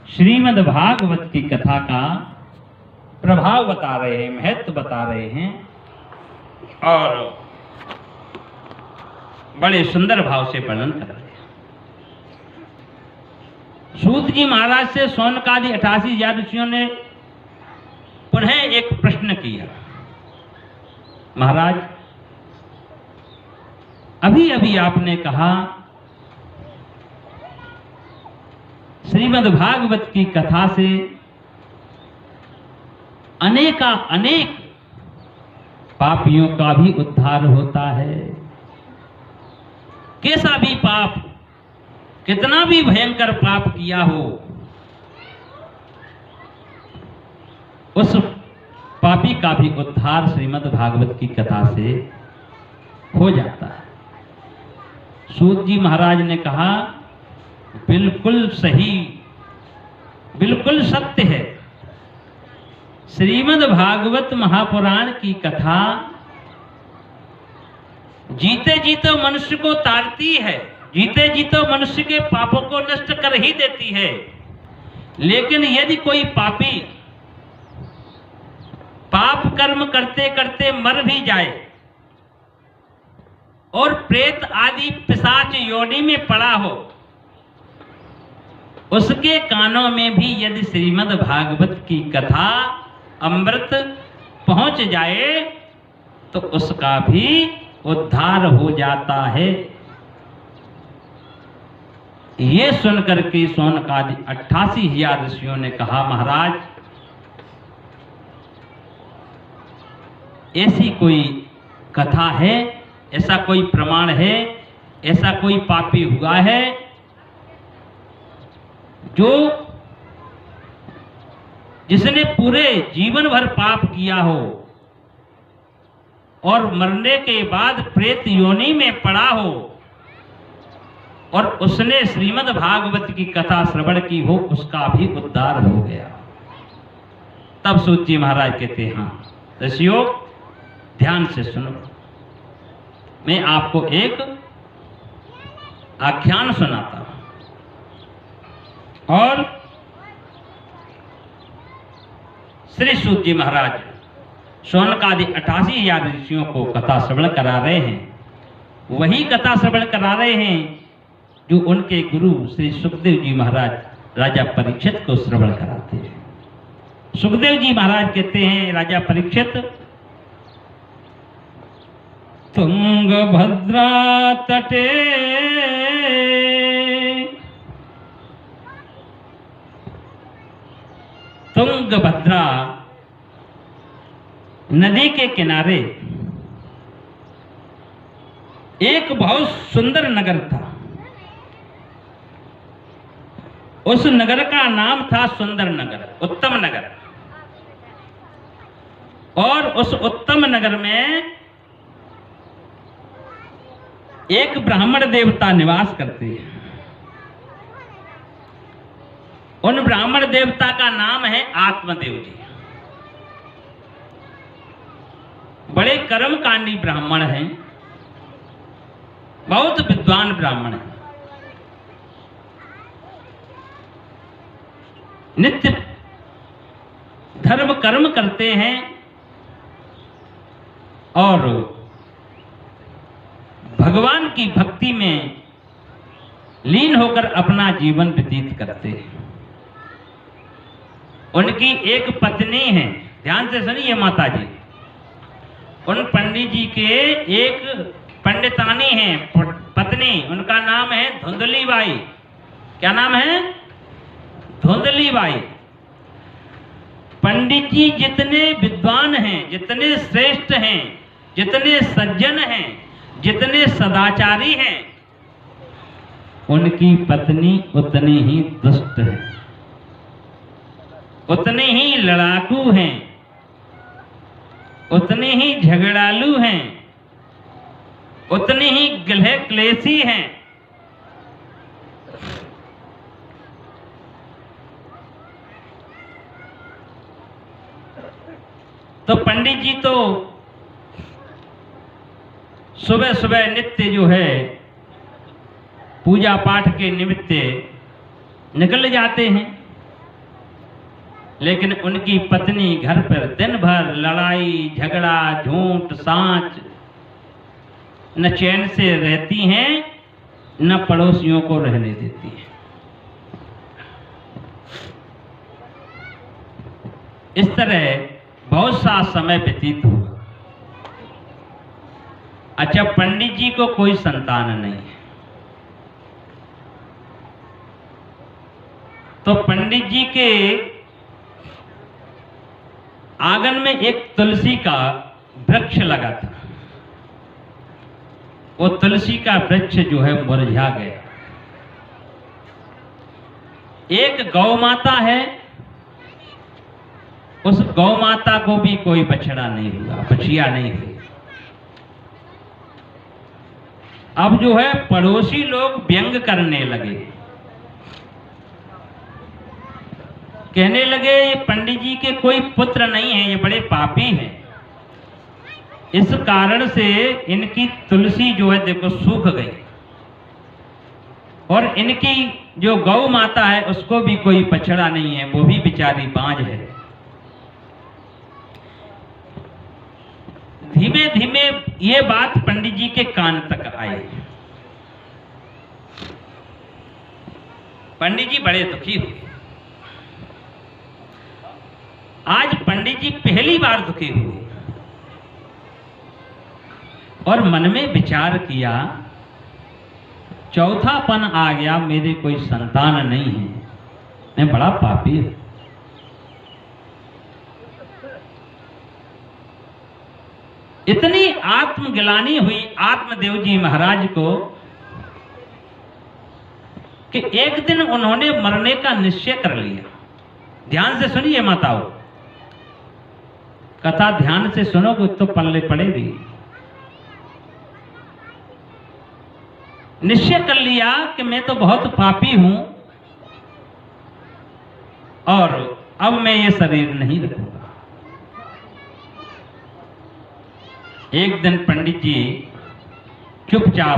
श्रीमद् भागवत की कथा का प्रभाव बता रहे हैं, महत्व बता रहे हैं और बड़े सुंदर भाव से वर्णन कर रहे हैं। सूत जी महाराज से शौनकादि 88,000 ऋषियों ने पुनः एक प्रश्न किया, महाराज अभी अभी आपने कहा श्रीमद् भागवत की कथा से अनेक पापियों का भी उद्धार होता है। कैसा भी पाप, कितना भी भयंकर पाप किया हो, उस पापी का भी उद्धार श्रीमद् भागवत की कथा से हो जाता है। सूत जी महाराज ने कहा बिल्कुल सही, बिल्कुल सत्य है। श्रीमद् भागवत महापुराण की कथा जीते जीते मनुष्य को तारती है, जीते जीते मनुष्य के पापों को नष्ट कर ही देती है। लेकिन यदि कोई पापी पाप कर्म करते करते मर भी जाए और प्रेत आदि पिशाच योनि में पड़ा हो, उसके कानों में भी यदि श्रीमद् भागवत की कथा अमृत पहुंच जाए तो उसका भी उद्धार हो जाता है। ये सुनकर के शौनकादि 88,000 ऋषियों ने कहा, महाराज ऐसी कोई कथा है, ऐसा कोई प्रमाण है, ऐसा कोई पापी हुआ है जो जिसने पूरे जीवन भर पाप किया हो और मरने के बाद प्रेत योनि में पड़ा हो और उसने श्रीमद् भागवत की कथा श्रवण की हो, उसका भी उद्धार हो गया। तब सूत जी महाराज कहते हैं, हाँ ऋषियों ध्यान से सुनो, मैं आपको एक आख्यान सुनाता हूं। और श्री सूत जी महाराज शौनकादि 88,000 ऋषियों को कथा श्रवण करा रहे हैं। वही कथा श्रवण करा रहे हैं जो उनके गुरु श्री सुखदेव जी महाराज राजा परीक्षित को श्रवण कराते हैं। सुखदेव जी महाराज कहते हैं, राजा परीक्षित तुंगभद्रा तटे तुंगभद्रा नदी के किनारे एक बहुत सुंदर नगर था। उस नगर का नाम था सुंदर नगर, उत्तम नगर। और उस उत्तम नगर में एक ब्राह्मण देवता निवास करते हैं। उन ब्राह्मण देवता का नाम है आत्मदेव जी। बड़े कर्मकांडी ब्राह्मण हैं, बहुत विद्वान ब्राह्मण हैं। नित्य धर्म कर्म करते हैं और भगवान की भक्ति में लीन होकर अपना जीवन व्यतीत करते हैं। उनकी एक पत्नी है, ध्यान से सुनिए माता जी। उन पंडित जी के एक पंडितानी है पत्नी, उनका नाम है धुंधली बाई। क्या नाम है? धुंधली बाई। पंडित जी जितने विद्वान हैं, जितने श्रेष्ठ हैं, जितने सज्जन हैं, जितने सदाचारी हैं, उनकी पत्नी उतनी ही दुष्ट है, उतने ही लड़ाकू हैं, उतने ही झगड़ालू हैं, उतने ही गिल्हे क्लेशी हैं। तो पंडित जी तो सुबह सुबह नित्य जो है पूजा पाठ के निमित्त निकल जाते हैं। लेकिन उनकी पत्नी घर पर दिन भर लड़ाई झगड़ा झूठ सांच, न चैन से रहती हैं न पड़ोसियों को रहने देती हैं। इस तरह बहुत सा समय व्यतीत हुआ। अच्छा, पंडित जी को कोई संतान नहीं है, तो पंडित जी के आंगन में एक तुलसी का वृक्ष लगा था। वो तुलसी का वृक्ष जो है मुरझा गया। एक गौ माता है, उस गौ माता को भी कोई बछड़ा नहीं हुआ, बछिया नहीं हुई। अब जो है पड़ोसी लोग व्यंग करने लगे, कहने लगे ये पंडित जी के कोई पुत्र नहीं है, ये बड़े पापी हैं। इस कारण से इनकी तुलसी जो है देखो सूख गई, और इनकी जो गौ माता है उसको भी कोई बछड़ा नहीं है, वो भी बेचारी बांझ है। धीमे धीमे ये बात पंडित जी के कान तक आई। पंडित जी बड़े दुखी हुए। आज पंडित जी पहली बार दुखी हुए और मन में विचार किया, चौथापन आ गया, मेरे कोई संतान नहीं है, मैं बड़ा पापी हूं। इतनी आत्मग्लानि हुई आत्मदेव जी महाराज को कि एक दिन उन्होंने मरने का निश्चय कर लिया। ध्यान से सुनिए माताओं, कथा ध्यान से सुनोगे तो पल्ले पड़ेगी। निश्चय कर लिया कि मैं तो बहुत पापी हूं और अब मैं ये शरीर नहीं रखूंगा। एक दिन पंडित जी चुपचाप